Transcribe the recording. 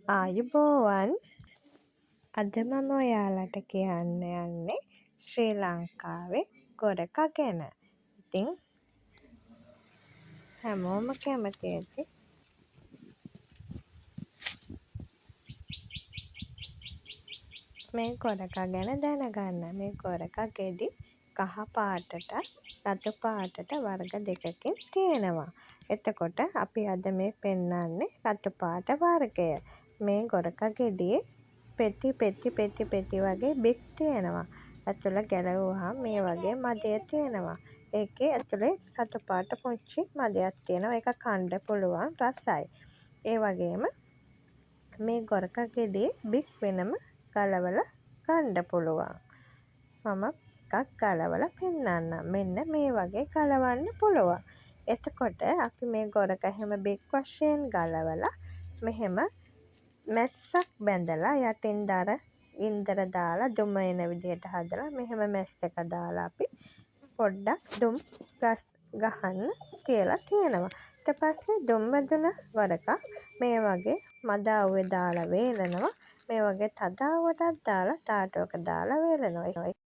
ආයුබෝවන්. අද මම ඔයාලට කියන්න යන්නේ ශ්‍රී ලංකාවේ ගොරක ගැන. ඉතින් හැමෝම කැමති ඇති මේ ගොරක ගැන දැනගන්න. මේ ගොරක ගෙඩි කහ පාටට රතු පාටට වර්ග දෙකකින් තියෙනවා. එතකොට අපි අද මේ පෙන්නන්නේ රතු පාට වර්ගය. මේ ගොරක ගෙඩියේ පෙති වගේ බික් තියෙනවා. ඇතුළ ගැලවුවහම මේ වගේ මදය තියෙනවා. ඒකේ ඇතුලේ රතු පාට පුංචි මදයක් තියෙනවා. ඒක කන්න පුළුවන්, රසයි. ඒ වගේම මේ ගොරක ගෙඩියේ බික් වෙනම ගලවලා ගන්න පුළුවන්. මම එකක් ගලවලා පෙන්නන්නම්. මෙන්න මේ වගේ ගලවන්න පුළුවන්. එතකොට අපි මේ ගොරක එහෙම බික් වශයෙන් ගලවලා මෙහෙම මැස්සක් බැඳලා යටින් ගින්දර දාලා දුම එන විදිහට හදලා මෙහෙම මැස් එක දාලා අපි පොඩ්ඩක් දුම් ගහන්න කියලා තියෙනවා. ඊට පස්සේ දුම් වැදුන ගොරක මේ වගේ මද අවුවේ දාලා වේලනවා. මේ වගේ තද අවුවටත් දාලා තාටුවක දාලා වේලනවා.